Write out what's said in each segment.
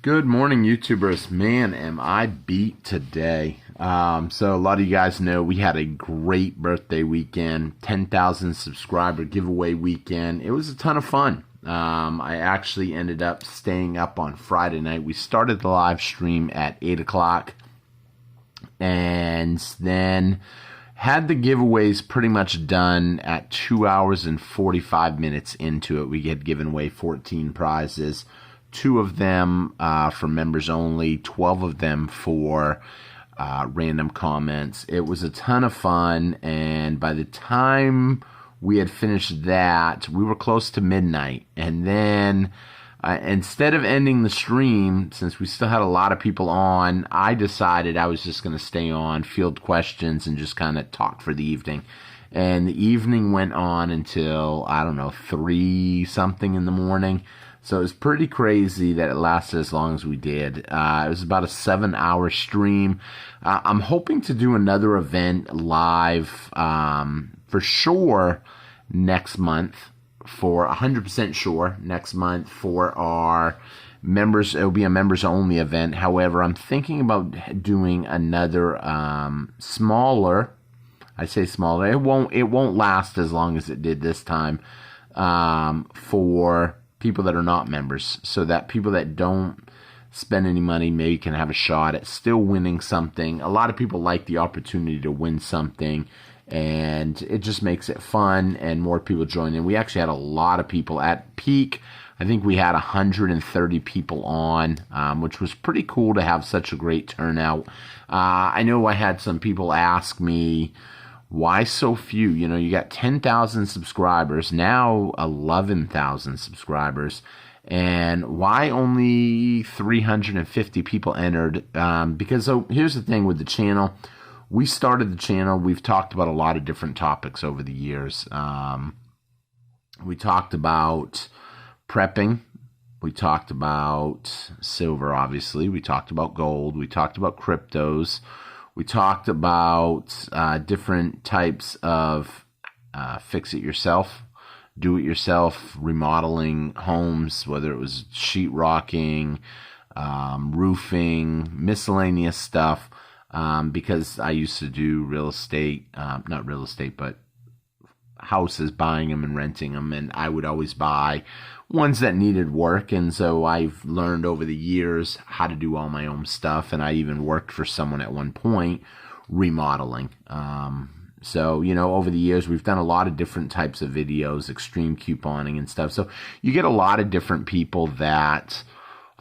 Good morning, YouTubers. Man, am I beat today. So a lot of you guys know we had a great birthday weekend, 10,000 subscriber giveaway weekend. It was a ton of fun. I actually ended up staying up on Friday night. We started the live stream at 8 o'clock and then had the giveaways pretty much done at 2 hours and 45 minutes into it. We had given away 14 prizes. 2 of them for members only, 12 of them for random comments. It was a ton of fun, and by the time we had finished that, we were close to midnight. And then instead of ending the stream, since we still had a lot of people on, I decided I was just going to stay on, field questions, and just kind of talk for the evening. And the evening went on until, I don't know, 3-something in the morning. So it was pretty crazy that it lasted as long as we did. It was about a 7-hour stream. I'm hoping to do another event live for sure next month, for 100% sure next month for our members. It will be a members only event. However, I'm thinking about doing another smaller. I say smaller. It won't last as long as it did this time for people that are not members, so that people that don't spend any money maybe can have a shot at still winning something. A lot of people like the opportunity to win something, and it just makes it fun and more people join in. We actually had a lot of people at peak. I think we had 130 people on, which was pretty cool to have such a great turnout. I know I had some people ask me, why so few? You know, you got 10,000 subscribers, now 11,000 subscribers, and why only 350 people entered? Because so here's the thing with the channel. We started the channel, we've talked about a lot of different topics over the years. We talked about prepping. We talked about silver, obviously. We talked about gold. We talked about cryptos. We talked about different types of fix-it-yourself, do-it-yourself, remodeling homes, whether it was sheetrocking, roofing, miscellaneous stuff, because I used to do real estate, not real estate, but houses, buying them and renting them, and I would always buy ones that needed work, and so I've learned over the years how to do all my own stuff, and I even worked for someone at one point remodeling. So, you know, over the years, we've done a lot of different types of videos, extreme couponing and stuff, so you get a lot of different people that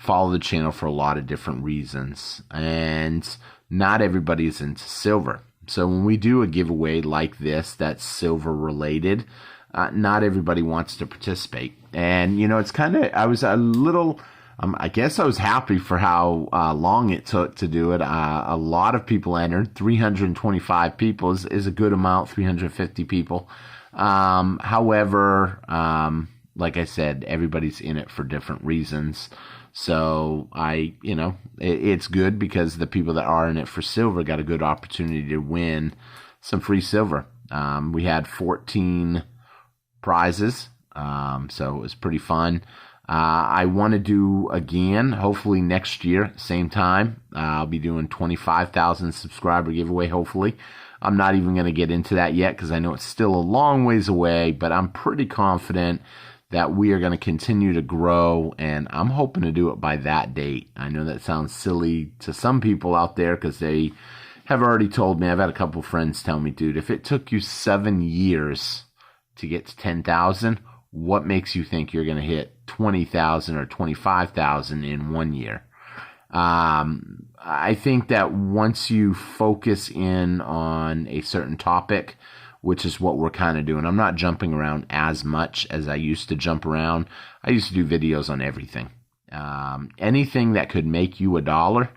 follow the channel for a lot of different reasons, and not everybody's into silver. So when we do a giveaway like this that's silver related, not everybody wants to participate. And, you know, it's kind of, I was a little, I guess I was happy for how long it took to do it. A lot of people entered. 325 people is a good amount, 350 people. However, like I said, everybody's in it for different reasons. So you know, it's good because the people that are in it for silver got a good opportunity to win some free silver. We had 14 prizes, so it was pretty fun. I want to do again, hopefully next year, same time. I'll be doing 25,000 subscriber giveaway, hopefully. I'm not even going to get into that yet because I know it's still a long ways away, but I'm pretty confident that we are going to continue to grow, and I'm hoping to do it by that date. I know that sounds silly to some people out there because they have already told me. I've had a couple friends tell me, dude, if it took you 7 years to get to 10,000, what makes you think you're going to hit 20,000 or 25,000 in 1 year? I think that once you focus in on a certain topic, which is what we're kind of doing. I'm not jumping around as much as I used to jump around. I used to do videos on everything. Anything that could make you $1,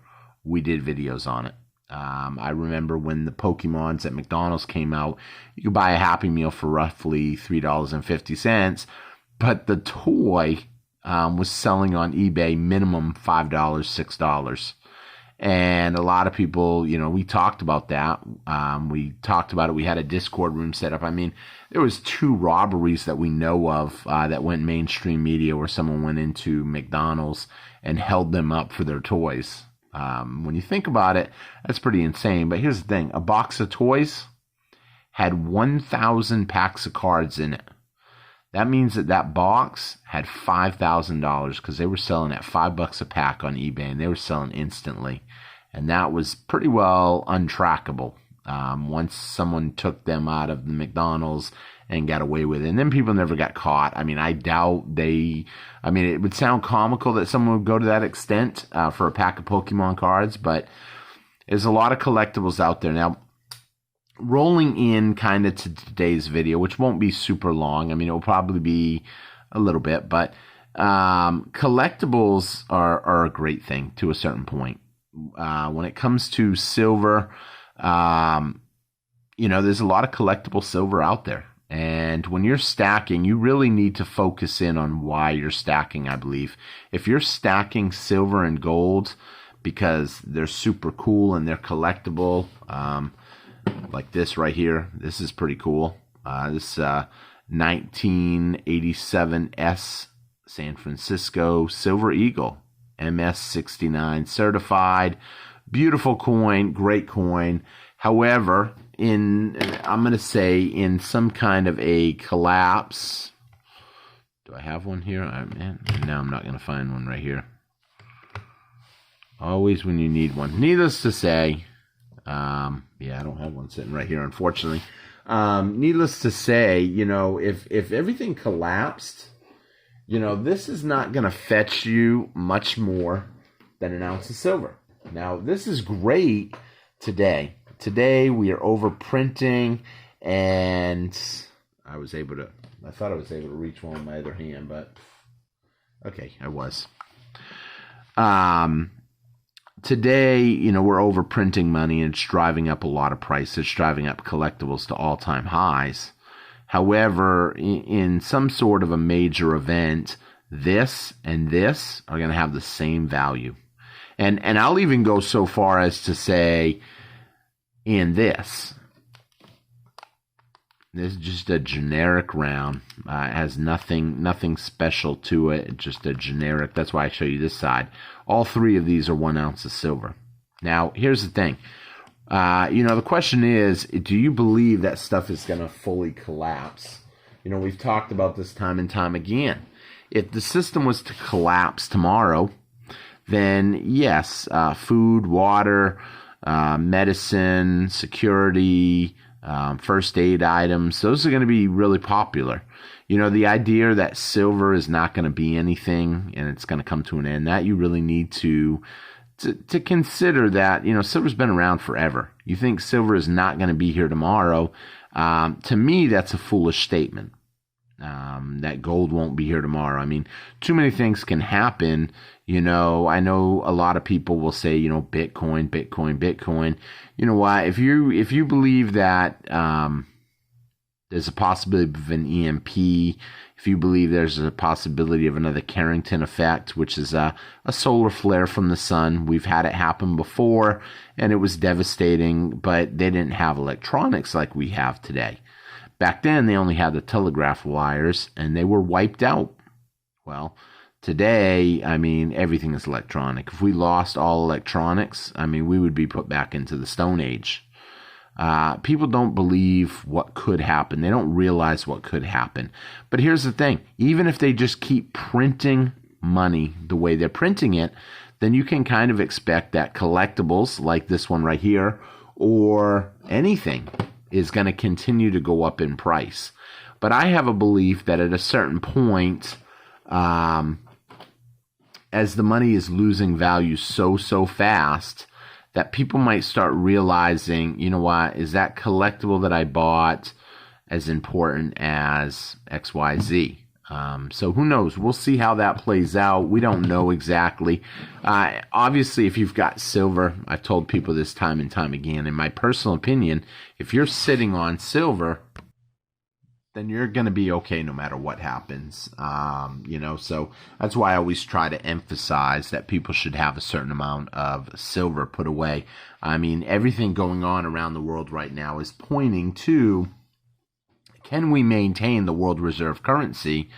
we did videos on it. I remember when the Pokemons at McDonald's came out, you could buy a Happy Meal for roughly $3.50, but the toy was selling on eBay minimum $5, $6. And a lot of people, you know, we talked about that. We talked about it. We had a Discord room set up. I mean, there was 2 robberies that we know of that went mainstream media where someone went into McDonald's and held them up for their toys. When you think about it, that's pretty insane. But here's the thing. A box of toys had 1,000 packs of cards in it. That means that that box had $5,000 because they were selling at $5 a pack on eBay, and they were selling instantly. And that was pretty well untrackable once someone took them out of the McDonald's and got away with it. And then people never got caught. I mean, I doubt it would sound comical that someone would go to that extent for a pack of Pokemon cards, but there's a lot of collectibles out there. Now, rolling in kind of to today's video, which won't be super long. I mean, it'll probably be a little bit, but collectibles are a great thing to a certain point. When it comes to silver, you know, there's a lot of collectible silver out there. And when you're stacking, you really need to focus in on why you're stacking, I believe. If you're stacking silver and gold because they're super cool and they're collectible, like this right here, this is pretty cool. This 1987 S San Francisco Silver Eagle, MS69 certified. Beautiful coin, great coin. However, I'm going to say in some kind of a collapse. Do I have one here? No, I'm not going to find one right here. Always when you need one. Needless to say, yeah, I don't have one sitting right here, unfortunately. Needless to say, you know, if everything collapsed, you know, this is not going to fetch you much more than an ounce of silver. Now, this is great today. Today, we are overprinting, and I thought I was able to reach one with my other hand, but okay, I was. Today, you know, we're overprinting money, and it's driving up a lot of prices. It's driving up collectibles to all-time highs. However, in some sort of a major event, this and this are going to have the same value. And I'll even go so far as to say, in this is just a generic round. It has nothing special to it. It's just a generic. That's why I show you this side. All 3 of these are 1 ounce of silver. Now, here's the thing. You know, the question is, do you believe that stuff is going to fully collapse? You know, we've talked about this time and time again. If the system was to collapse tomorrow, then yes, food, water, medicine, security, first aid items, those are going to be really popular. You know, the idea that silver is not going to be anything and it's going to come to an end, that you really need to consider that, you know, silver's been around forever. You think silver is not going to be here tomorrow. To me, that's a foolish statement. That gold won't be here tomorrow. I mean, too many things can happen. You know, I know a lot of people will say, you know, Bitcoin, Bitcoin, Bitcoin. You know what? If you believe that there's a possibility of an EMP, if you believe there's a possibility of another Carrington effect, which is a solar flare from the sun, we've had it happen before, and it was devastating, but they didn't have electronics like we have today. Back then, they only had the telegraph wires, and they were wiped out. Well, today, I mean, everything is electronic. If we lost all electronics, I mean, we would be put back into the Stone Age. People don't believe what could happen. They don't realize what could happen. But here's the thing. Even if they just keep printing money the way they're printing it, then you can kind of expect that collectibles, like this one right here, or anything, is going to continue to go up in price. But I have a belief that at a certain point, as the money is losing value so fast, that people might start realizing, you know what, is that collectible that I bought as important as XYZ? So who knows? We'll see how that plays out. We don't know exactly. Obviously, if you've got silver, I've told people this time and time again, in my personal opinion, if you're sitting on silver, then you're going to be okay no matter what happens. So that's why I always try to emphasize that people should have a certain amount of silver put away. I mean, everything going on around the world right now is pointing to, can we maintain the world reserve currency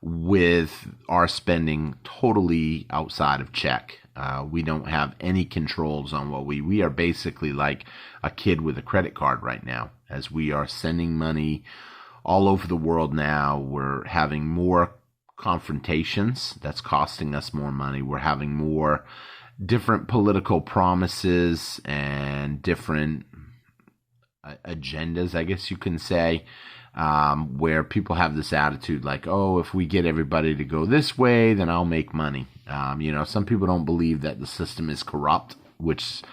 with our spending totally outside of check? We don't have any controls on what we are basically like a kid with a credit card right now, as we are sending money all over the world now. We're having more confrontations. That's costing us more money. We're having more different political promises and different agendas, I guess you can say, where people have this attitude like, oh, if we get everybody to go this way, then I'll make money. Some people don't believe that the system is corrupt, which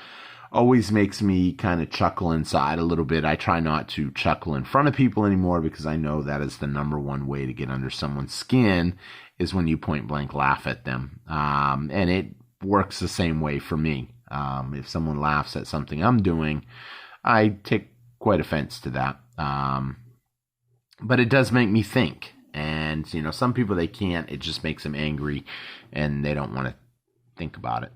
always makes me kind of chuckle inside a little bit. I try not to chuckle in front of people anymore, because I know that is the number one way to get under someone's skin, is when you point blank laugh at them. And it works the same way for me. If someone laughs at something I'm doing, I take quite offense to that. But it does make me think. And, some people, they can't. It just makes them angry and they don't want to think about it.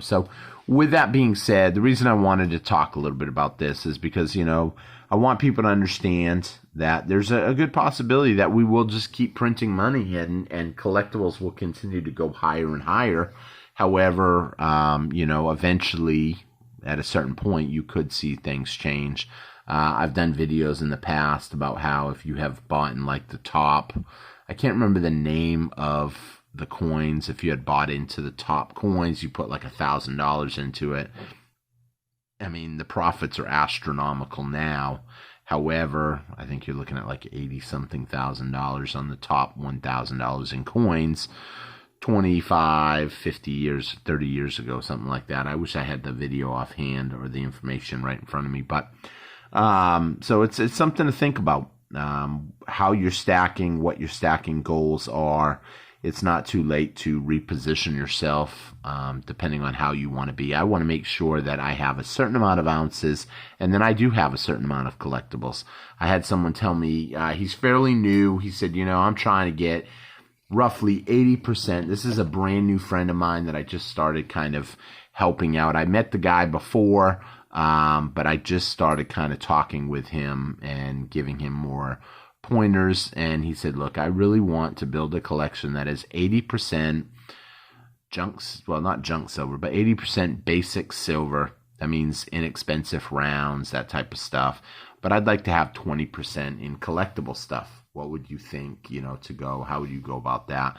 So with that being said, the reason I wanted to talk a little bit about this is because, I want people to understand that there's a good possibility that we will just keep printing money and collectibles will continue to go higher and higher. However, eventually at a certain point, you could see things change. I've done videos in the past about how if you have bought in like the top, I can't remember the name of the coins. If you had bought into the top coins, you put like $1,000 into it. I mean, the profits are astronomical now. However, I think you're looking at like 80-something thousand dollars on the top $1,000 in coins 25, 50 years, 30 years ago, something like that. I wish I had the video offhand or the information right in front of me. But so it's something to think about, how you're stacking, what your stacking goals are. It's not too late to reposition yourself, depending on how you want to be. I want to make sure that I have a certain amount of ounces, and then I do have a certain amount of collectibles. I had someone tell me, he's fairly new. He said, I'm trying to get roughly 80%. This is a brand new friend of mine that I just started kind of helping out. I met the guy before, but I just started kind of talking with him and giving him more pointers. And he said, look, I really want to build a collection that is 80% not junk silver, but 80% basic silver. That means inexpensive rounds, that type of stuff. But I'd like to have 20% in collectible stuff. What would you think, to go? How would you go about that?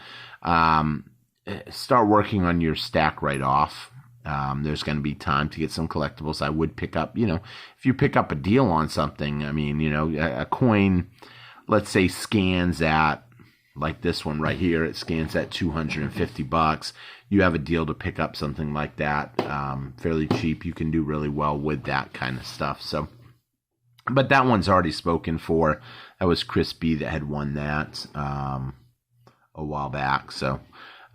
Start working on your stack right off. There's going to be time to get some collectibles. I would pick up, if you pick up a deal on something, I mean, a coin, let's say, scans at, like this one right here, it scans at $250. You have a deal to pick up something like that, fairly cheap. You can do really well with that kind of stuff. So, but that one's already spoken for. That was Chris B that had won that a while back. So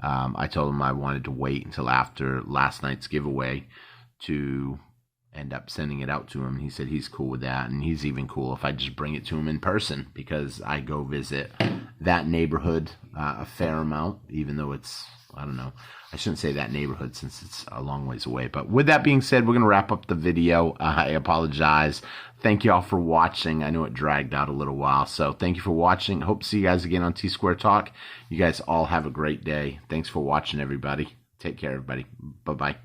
I told him I wanted to wait until after last night's giveaway to end up sending it out to him. He said he's cool with that, and he's even cool if I just bring it to him in person, because I go visit that neighborhood a fair amount, even though it's, I don't know, I shouldn't say that neighborhood since it's a long ways away. But with that being said, we're going to wrap up the video. I apologize. Thank you all for watching. I know it dragged out a little while, so thank you for watching. Hope to see you guys again on T-Square Talk. You guys all have a great day. Thanks for watching, everybody. Take care, everybody. Bye-bye.